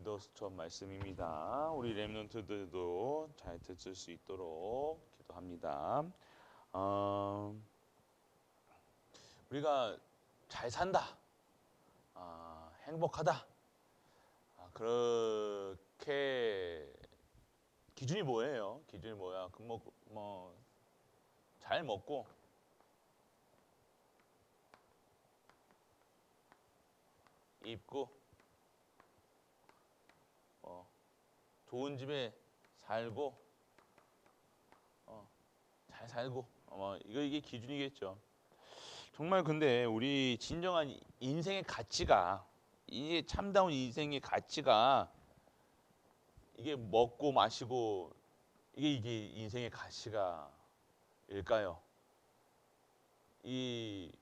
기도수첩 말씀입니다. 우리 렘넌트들도 잘 듣을 수 있도록 기도합니다. 우리가 잘 산다, 행복하다, 그렇게 기준이 뭐예요? 기준이 뭐야? 잘 먹고 입고 좋은 집에 살고 잘 살고 이게 기준이겠죠. 정말 근데 우리 진정한 인생의 가치가, 이게 참다운 인생의 가치가 이게 먹고 마시고 이게 인생의 가치가 일까요? 이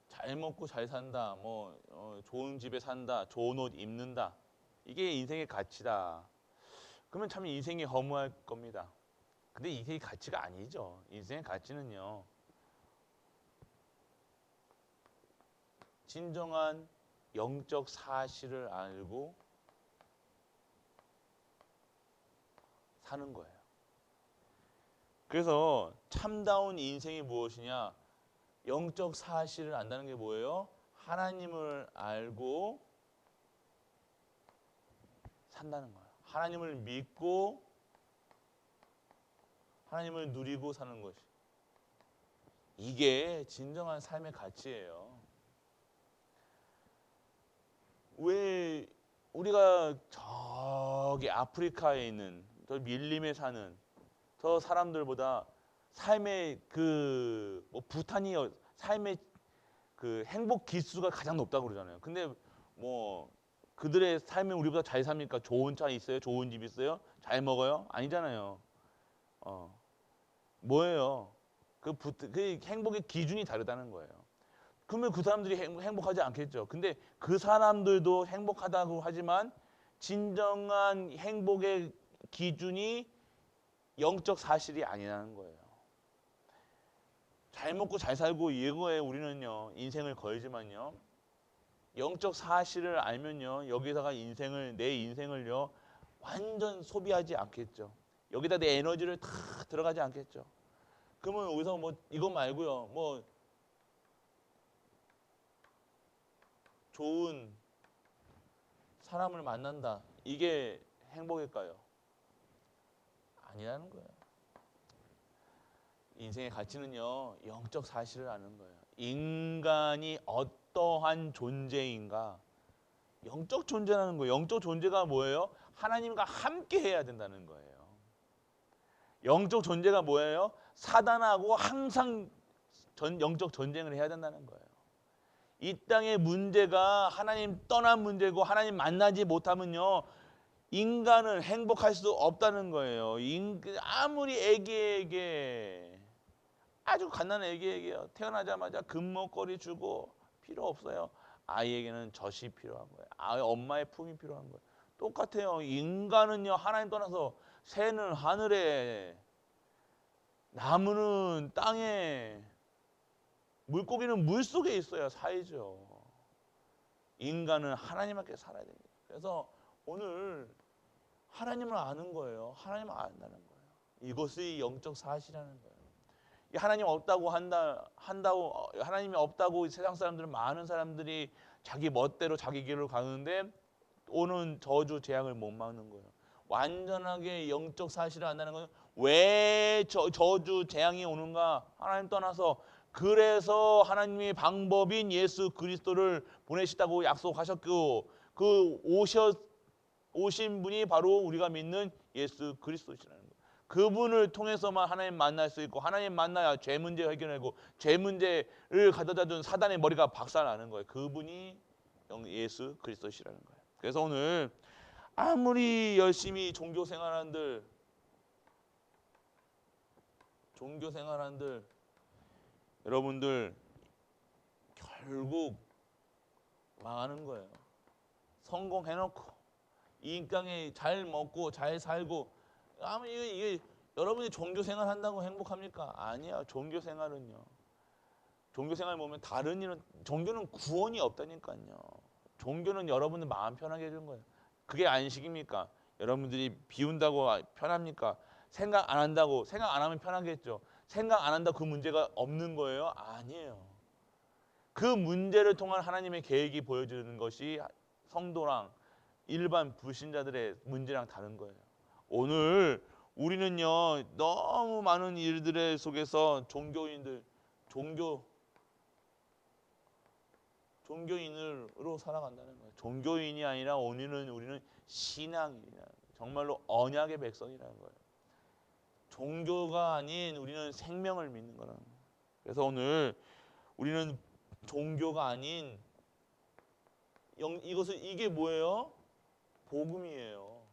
잘 먹고 잘 산다, 좋은 집에 산다, 좋은 옷 입는다, 이게 인생의 가치다. 그러면 참 인생이 허무할 겁니다. 근데 인생의 가치가 아니죠. 인생의 가치는요, 진정한 영적 사실을 알고 사는 거예요. 그래서 참다운 인생이 무엇이냐? 영적 사실을 안다는 게 뭐예요? 하나님을 알고 산다는 거예요. 하나님을 믿고 하나님을 누리고 사는 것이, 이게 진정한 삶의 가치예요. 왜 우리가 저기 아프리카에 있는 저 밀림에 사는 저 사람들보다 삶의 부탄이 삶의 그 행복 지수가 가장 높다고 그러잖아요. 근데 그들의 삶이 우리보다 잘 삽니까? 좋은 차 있어요? 좋은 집 있어요? 잘 먹어요? 아니잖아요. 뭐예요? 그 행복의 기준이 다르다는 거예요. 그러면 그 사람들이 행복하지 않겠죠. 근데 그 사람들도 행복하다고 하지만 진정한 행복의 기준이 영적 사실이 아니라는 거예요. 잘 먹고 잘 살고 이거에 우리는요, 인생을 걸지만요, 영적 사실을 알면요, 여기다가 내 인생을요 완전 소비하지 않겠죠. 여기다 내 에너지를 다 들어가지 않겠죠. 그러면 여기서 이거 말고요, 좋은 사람을 만난다, 이게 행복일까요? 아니라는 거예요. 인생의 가치는요, 영적 사실을 아는 거예요. 인간이 어떠한 존재인가? 영적 존재라는 거예요. 영적 존재가 뭐예요? 하나님과 함께 해야 된다는 거예요. 영적 존재가 뭐예요? 사단하고 항상 영적 전쟁을 해야 된다는 거예요. 이 땅의 문제가 하나님 떠난 문제고 하나님 만나지 못하면요, 인간은 행복할 수 없다는 거예요. 아무리 애기에게, 아주 갓난 애기에게요, 태어나자마자 금목걸이 주고 필요 없어요. 아이에게는 젖이 필요한 거예요. 엄마의 품이 필요한 거예요. 똑같아요. 인간은요, 하나님 떠나서 새는 하늘에, 나무는 땅에, 물고기는 물 속에 있어야 살죠. 인간은 하나님 함께 살아야 됩니다. 그래서 오늘 하나님을 아는 거예요. 하나님을 안다는 거예요. 이것이 영적 사실이라는 거예요. 하나님 없다고 하나님이 없다고 세상 사람들은, 많은 사람들이 자기 멋대로 자기 길로 가는데 오는 저주 재앙을 못 막는 거예요. 완전하게 영적 사실을 안다는 것은, 왜 저주 재앙이 오는가? 하나님 떠나서, 그래서 하나님의 방법인 예수 그리스도를 보내시다고 약속하셨고, 오신 분이 바로 우리가 믿는 예수 그리스도시라는 거예요. 그분을 통해서만 하나님 만날 수 있고, 하나님 만나야 죄 문제 해결하고, 죄 문제를 가져다 준 사단의 머리가 박살나는 거예요. 그분이 예수 그리스도시라는 거예요. 그래서 오늘 아무리 열심히 종교 생활한들 여러분들 결국 망하는 거예요. 성공해놓고 이 땅에 잘 먹고 잘 살고, 이게 여러분이 종교 생활 한다고 행복합니까? 아니야. 종교 생활 보면 다른 일은, 종교는 구원이 없다니까요. 종교는 여러분들 마음 편하게 해주는 거예요. 그게 안식입니까? 여러분들이 비운다고 편합니까? 생각 안 한다고, 생각 안 하면 편하겠죠. 생각 안 한다고 그 문제가 없는 거예요? 아니에요. 그 문제를 통한 하나님의 계획이 보여주는 것이 성도랑 일반 불신자들의 문제랑 다른 거예요. 오늘 우리는요, 너무 많은 일들의 속에서 종교인으로 살아간다는 거예요. 종교인이 아니라 우리는 신앙인이야. 정말로 언약의 백성이라는 거예요. 종교가 아닌 우리는 생명을 믿는 거라는 거예요. 그래서 오늘 우리는 종교가 아닌 이게 뭐예요? 복음이에요.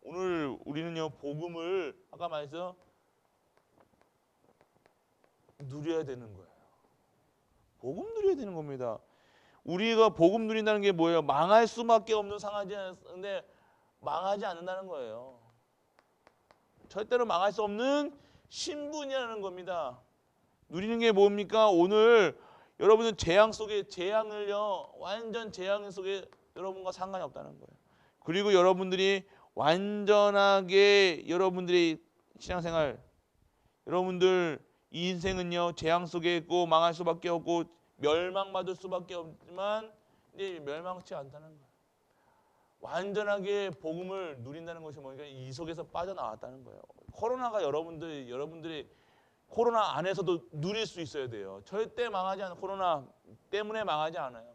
오늘 우리는요, 복음을 아까 말했죠? 누려야 되는 거예요. 복음 누려야 되는 겁니다. 우리가 복음 누린다는 게 뭐예요? 망할 수밖에 없는 상황인데 망하지 않는다는 거예요. 절대로 망할 수 없는 신분이라는 겁니다. 누리는 게 뭡니까? 오늘 여러분은 완전 재앙 속에 여러분과 상관이 없다는 거예요. 그리고 여러분들이 완전하게 여러분들의 신앙생활, 여러분들 이 인생은요, 재앙 속에 있고 망할 수밖에 없고 멸망받을 수밖에 없지만 이제 멸망치 않다는 거예요. 완전하게 복음을 누린다는 것이 뭐니까 이 속에서 빠져나왔다는 거예요. 코로나가 여러분들이 코로나 안에서도 누릴 수 있어야 돼요. 절대 망하지 않아요. 코로나 때문에 망하지 않아요.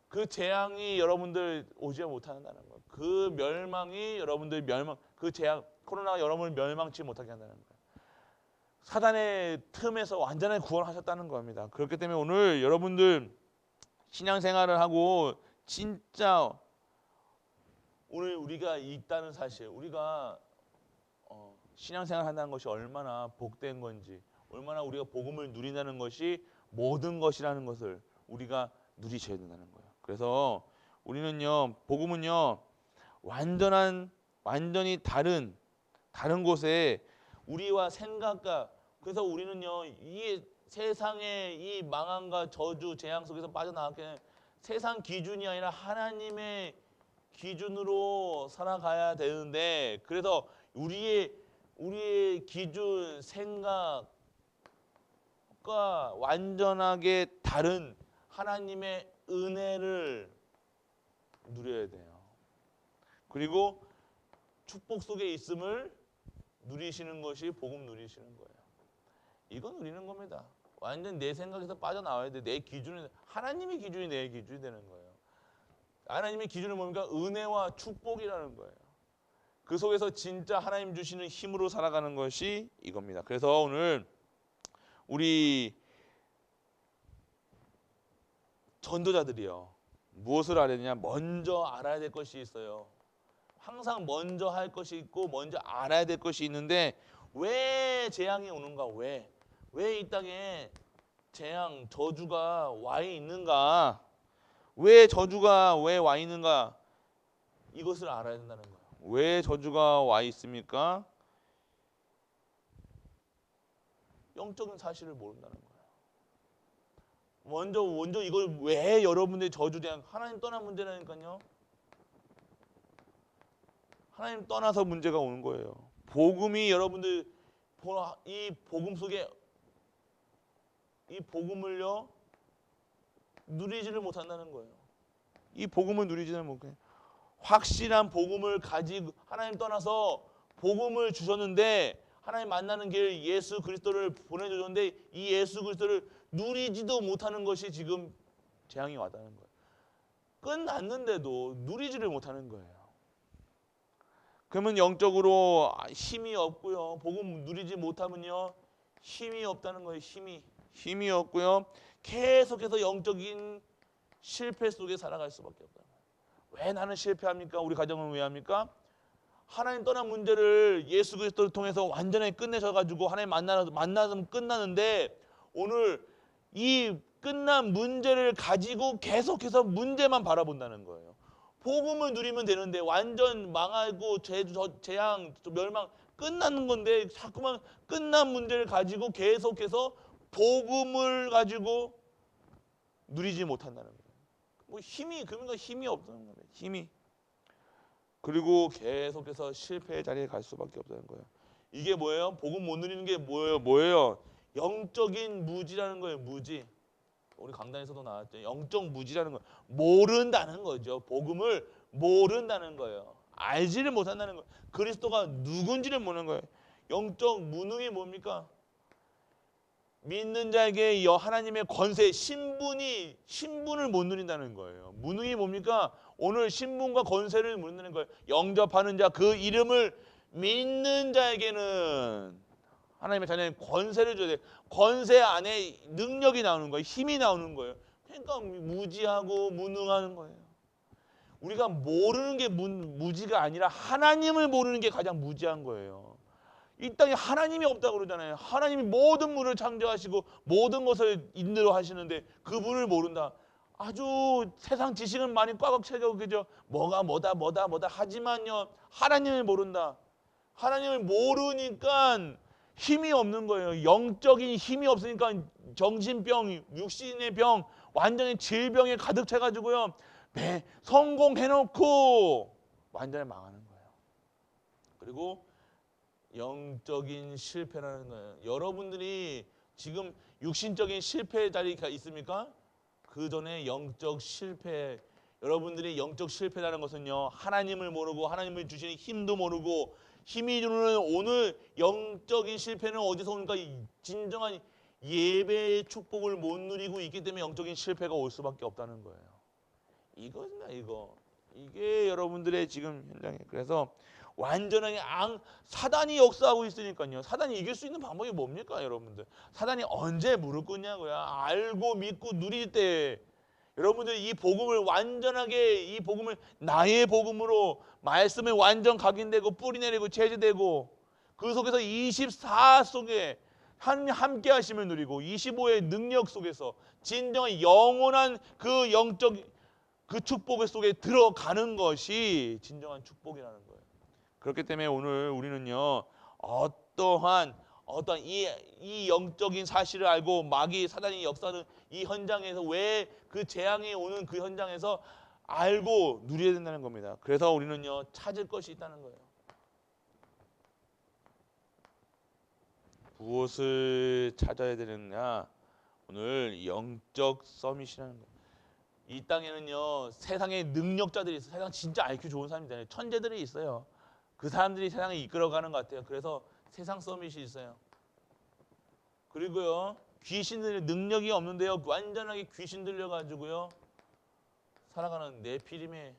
그 재앙이 여러분들 오지 못한다는 거예요. 그 멸망이 그 재앙, 코로나가 여러분을 멸망치 못하게 한다는 거예요. 사단의 틈에서 완전히 구원하셨다는 겁니다. 그렇기 때문에 오늘 여러분들 신앙생활을 하고 진짜 오늘 우리가 있다는 사실, 우리가 신앙생활 한다는 것이 얼마나 복된 건지, 얼마나 우리가 복음을 누린다는 것이 모든 것이라는 것을 우리가 누리셔야 된다는 거예요. 그래서 우리는요, 복음은요, 완전히 다른 곳에 우리와 생각과, 그래서 우리는요, 이 세상의 이 망함과 저주, 재앙 속에서 빠져나왔기 세상 기준이 아니라 하나님의 기준으로 살아가야 되는데, 그래서 우리의 기준, 생각과 완전하게 다른 하나님의 은혜를 누려야 돼요. 그리고 축복 속에 있음을 누리시는 것이 복음 누리시는 거예요. 이거 누리는 겁니다. 완전 내 생각에서 빠져나와야 돼. 내 기준이, 하나님의 기준이 내 기준이 되는 거예요. 하나님의 기준은 뭡니까? 은혜와 축복이라는 거예요. 그 속에서 진짜 하나님 주시는 힘으로 살아가는 것이 이겁니다. 그래서 오늘 우리 전도자들이요, 무엇을 알아야 되냐? 먼저 알아야 될 것이 있어요. 항상 먼저 할 것이 있고 먼저 알아야 될 것이 있는데, 왜 재앙이 오는가? 왜 이 땅에 재앙, 저주가 와 있는가? 왜 저주가 왜 와 있는가? 이것을 알아야 된다는 거예요. 왜 저주가 와 있습니까? 영적인 사실을 모른다는 거예요. 먼저 이걸 왜 여러분들이 저주대한, 하나님 떠난 문제라니까요. 하나님 떠나서 문제가 오는 거예요. 복음이 여러분들 이 복음 속에 이 복음을요 누리지를 못한다는 거예요. 이 복음을 누리지를 못해요. 확실한 복음을 가지고 하나님 떠나서 복음을 주셨는데, 하나님 만나는 길 예수 그리스도를 보내주셨는데 이 예수 그리스도를 누리지도 못하는 것이 지금 재앙이 왔다는 거예요. 끝났는데도 누리지를 못하는 거예요. 그러면 영적으로 힘이 없고요. 복음 누리지 못하면요, 힘이 없다는 거예요. 힘이 없고요. 계속해서 영적인 실패 속에 살아갈 수밖에 없다. 왜 나는 실패합니까? 우리 가정은 왜 합니까? 하나님 떠난 문제를 예수 그리스도를 통해서 완전히 끝내셔가지고 하나님 만나면 끝나는데, 오늘 이 끝난 문제를 가지고 계속해서 문제만 바라본다는 거예요. 복음을 누리면 되는데 완전 망하고 재앙, 멸망 끝나는 건데 자꾸만 끝난 문제를 가지고 계속해서 복음을 가지고 누리지 못한다는 거예요. 뭐 힘이 그러니까 힘이 없다는 거예요. 힘이. 그리고 계속해서 실패의 자리에 갈 수밖에 없다는 거예요. 이게 뭐예요? 복음 못 누리는 게 뭐예요? 뭐예요? 영적인 무지라는 거예요. 무지. 우리 강단에서도 나왔죠. 영적 무지라는 거. 모른다는 거죠. 복음을 모른다는 거예요. 알지를 못한다는 거예요. 그리스도가 누군지를 모르는 거예요. 영적 무능이 뭡니까? 믿는 자에게 하나님의 권세, 신분을 못 누린다는 거예요. 무능이 뭡니까? 오늘 신분과 권세를 못 누리는 거예요. 영접하는 자, 그 이름을 믿는 자에게는 하나님의 자녀의 권세를 줘야 돼. 권세 안에 능력이 나오는 거예요. 힘이 나오는 거예요. 그러니까 무지하고 무능하는 거예요. 우리가 모르는 게 무지가 아니라 하나님을 모르는 게 가장 무지한 거예요. 이 땅에 하나님이 없다고 그러잖아요. 하나님이 모든 물을 창조하시고 모든 것을 인도하시는데 그분을 모른다. 아주 세상 지식은 많이 꽉꽉 채우고 그죠. 뭐다 하지만요. 하나님을 모른다. 하나님을 모르니까 힘이 없는 거예요. 영적인 힘이 없으니까 정신병, 육신의 병, 완전히 질병에 가득 차가지고요. 성공해놓고 완전히 망하는 거예요. 그리고 영적인 실패라는 거예요. 여러분들이 지금 육신적인 실패의 자리가 있습니까? 그 전에 영적 실패, 여러분들이 영적 실패라는 것은요, 하나님을 모르고 하나님을 주시는 힘도 모르고 힘이 주는 오늘 영적인 실패는 어디서 오니까 진정한 예배의 축복을 못 누리고 있기 때문에 영적인 실패가 올 수밖에 없다는 거예요. 이거입니다, 이거. 이게 여러분들의 지금 현장에. 그래서 완전하게 사단이 역사하고 있으니까요. 사단이 이길 수 있는 방법이 뭡니까, 여러분들? 사단이 언제 무릎 꿇냐고요. 알고 믿고 누릴 때 여러분들 이 복음을 완전하게 이 복음을 나의 복음으로 말씀에 완전 각인되고 뿌리내리고 제재되고 그 속에서 24 속에 하나님 함께 하심을 누리고 25의 능력 속에서 진정한 영원한 그 영적 그 축복 속에 들어가는 것이 진정한 축복이라는 거예요. 그렇기 때문에 오늘 우리는요, 어떠한 이 영적인 사실을 알고 마귀 사단이 역사하는 이 현장에서 왜 그 재앙이 오는 그 현장에서 알고 누려야 된다는 겁니다. 그래서 우리는요, 찾을 것이 있다는 거예요. 무엇을 찾아야 되느냐? 오늘 영적 서밋이라는 거예요. 이 땅에는요, 세상에 능력자들이 있어요. 세상 진짜 IQ 좋은 사람이잖아요. 천재들이 있어요. 그 사람들이 세상을 이끌어가는 것 같아요. 그래서 세상 서밋이 있어요. 그리고요, 귀신들의 능력이 없는데요, 완전하게 귀신 들려가지고요 살아가는 네피림의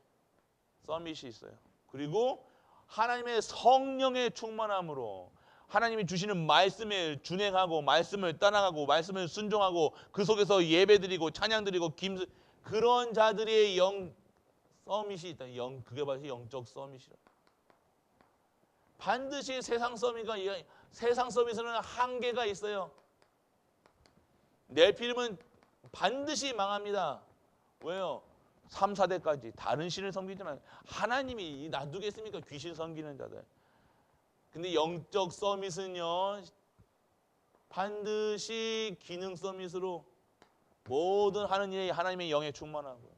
서밋이 있어요. 그리고 하나님의 성령의 충만함으로 하나님이 주시는 말씀에 준행하고 말씀을 따라가고 말씀을 순종하고 그 속에서 예배드리고 찬양드리고 그런 자들의 영 서밋이 있다. 그게 바로 영적 서밋이라. 반드시 세상 서밋에는 한계가 있어요. 네피림은 반드시 망합니다. 왜요? 3, 4대까지 다른 신을 섬기지만 하나님이 놔두겠습니까? 귀신 섬기는 자들. 근데 영적 서밋은요, 반드시 기능 서밋으로 모든 하는 일에 하나님의 영에 충만하고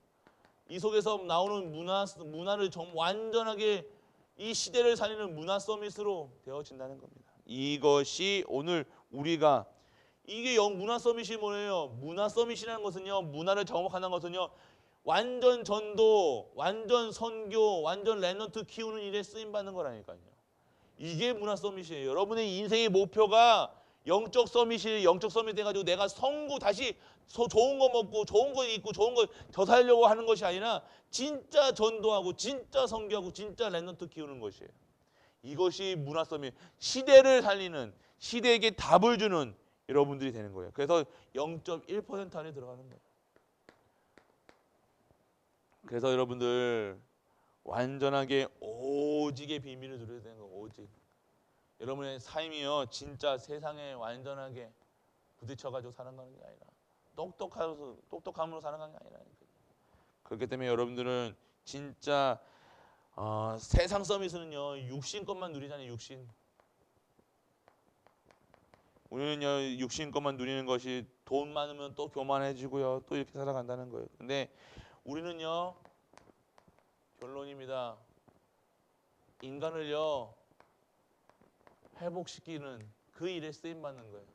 이 속에서 나오는 문화를 완전하게 이 시대를 살리는 문화 서밋으로 되어진다는 겁니다. 이것이 오늘 우리가 이게 문화 서밋이 뭐예요? 문화 서밋이라는 것은요, 문화를 정복하는 것은요, 완전 전도, 완전 선교, 완전 랩런트 키우는 일에 쓰임 받는 거라니까요. 이게 문화 서밋이에요. 여러분의 인생의 목표가 영적 서밋이 영적 서밋 돼가지고 내가 다시 좋은 거 먹고 좋은 거 입고 좋은 거 더 살려고 하는 것이 아니라 진짜 전도하고 진짜 선교하고 진짜 랩런트 키우는 것이에요. 이것이 문화 서밋, 시대를 살리는, 시대에게 답을 주는 여러분들이 되는 거예요. 그래서 0.1% 안에 들어가는 거예요. 그래서 여러분들 완전하게 오직의 비밀을 누려야 되는 거예요. 오직. 여러분의 삶이요, 진짜 세상에 완전하게 부딪혀가지고 사는 게 아니라 똑똑함으로 사는 게 아니라. 그렇기 때문에 여러분들은 진짜 세상 서밋은요, 육신 것만 누리잖아요. 육신. 우리는요, 육신 것만 누리는 것이 돈 많으면 또 교만해지고요, 또 이렇게 살아간다는 거예요. 근데 우리는요, 결론입니다. 인간을요 회복시키는 그 일에 쓰임 받는 거예요.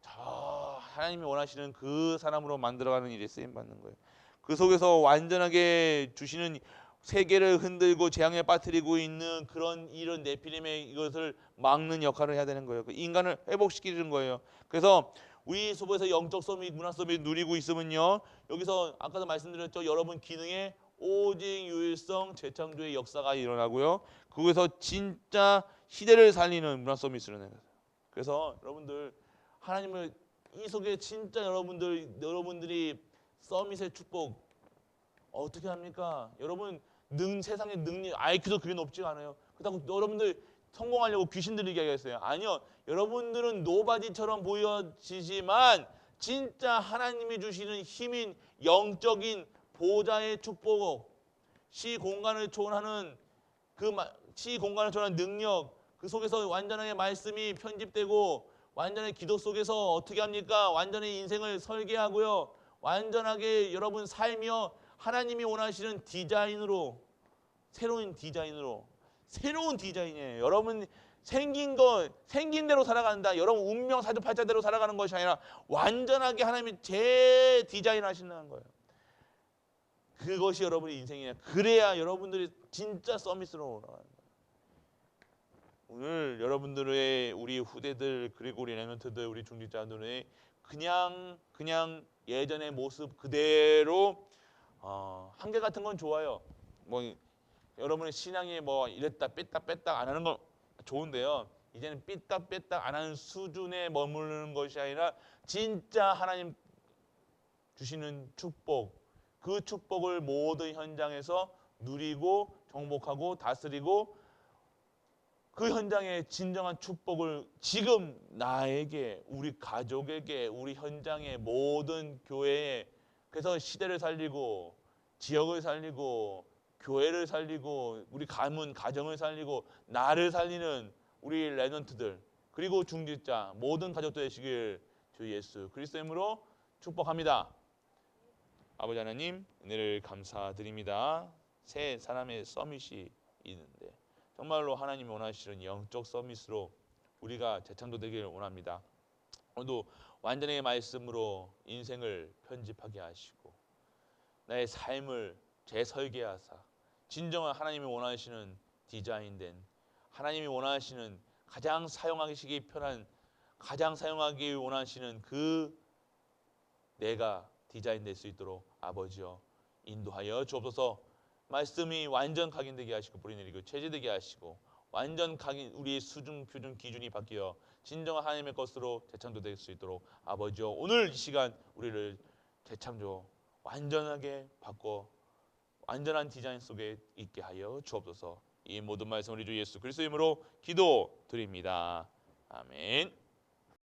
저 하나님이 원하시는 그 사람으로 만들어가는 일에 쓰임 받는 거예요. 그 속에서 완전하게 주시는 세계를 흔들고 재앙에 빠뜨리고 있는 그런 이런 네피림의 이것을 막는 역할을 해야 되는 거예요. 그 인간을 회복시키는 거예요. 그래서 우리 속에서 영적 서밋, 문화 서밋 누리고 있으면요, 여기서 아까도 말씀드렸죠, 여러분 기능에 오직 유일성 재창조의 역사가 일어나고요, 그곳에서 진짜 시대를 살리는 문화 서밋을 해요. 그래서 여러분들 하나님을 이 속에 진짜 여러분들이 서밋의 축복 어떻게 합니까? 여러분 세상의 능력 IQ도 그게 높지 않아요. 그렇다고 여러분들 성공하려고 귀신들 얘기하겠어요? 아니요. 여러분들은 노바디처럼 보여지지만 진짜 하나님이 주시는 힘인 영적인 보좌의 축복, 시 공간을 초월하는 시 공간을 초월하는 능력, 그 속에서 완전하게 말씀이 편집되고 완전히 기도 속에서 어떻게 합니까? 완전히 인생을 설계하고요, 완전하게 여러분 삶이요 하나님이 원하시는 디자인으로, 새로운 디자인이에요. 여러분 생긴 대로 살아간다. 여러분 운명 사주팔자대로 살아가는 것이 아니라 완전하게 하나님이 재디자인하신다는 거예요. 그것이 여러분의 인생이에요. 그래야 여러분들이 진짜 서밋으로 올라가는 거예요. 오늘 여러분들의 우리 후대들 그리고 우리 레멘트들 우리 중직자들의 그냥 예전의 모습 그대로 한계 같은 건 좋아요. 뭐 여러분의 신앙이 뭐 이랬다 뺐다 안 하는 건 좋은데요. 이제는 삐딱 안 하는 수준에 머무르는 것이 아니라 진짜 하나님 주시는 축복, 그 축복을 모든 현장에서 누리고 정복하고 다스리고 그 현장의 진정한 축복을 지금 나에게, 우리 가족에게, 우리 현장의 모든 교회에, 그래서 시대를 살리고 지역을 살리고 교회를 살리고 우리 가문 가정을 살리고 나를 살리는 우리 레전트들 그리고 중직자 모든 가족들 되시길 주 예수 그리스도의 이름으로 축복합니다. 아버지 하나님 은혜를 감사드립니다. 새 사람의 서밋이 있는데 정말로 하나님이 원하시는 영적 서밋으로 우리가 재창조되기를 원합니다. 오늘도 완전히 말씀으로 인생을 편집하게 하시고 나의 삶을 재설계하사 진정한 하나님이 원하시는 디자인된, 하나님이 원하시는 가장 사용하기 편한, 가장 사용하기 원하시는 그 내가 디자인될 수 있도록 아버지여 인도하여 주옵소서. 말씀이 완전 각인되게 하시고 뿌리내리고 체제되게 하시고 완전 각인 우리의 수준 표준 기준이 바뀌어 진정한 하나님의 것으로 재창조될 수 있도록 아버지여 오늘 이 시간 우리를 재창조 완전하게 바꿔 완전한 디자인 속에 있게 하여 주옵소서. 이 모든 말씀 우리 주 예수 그리스도의 이름으로 기도드립니다. 아멘.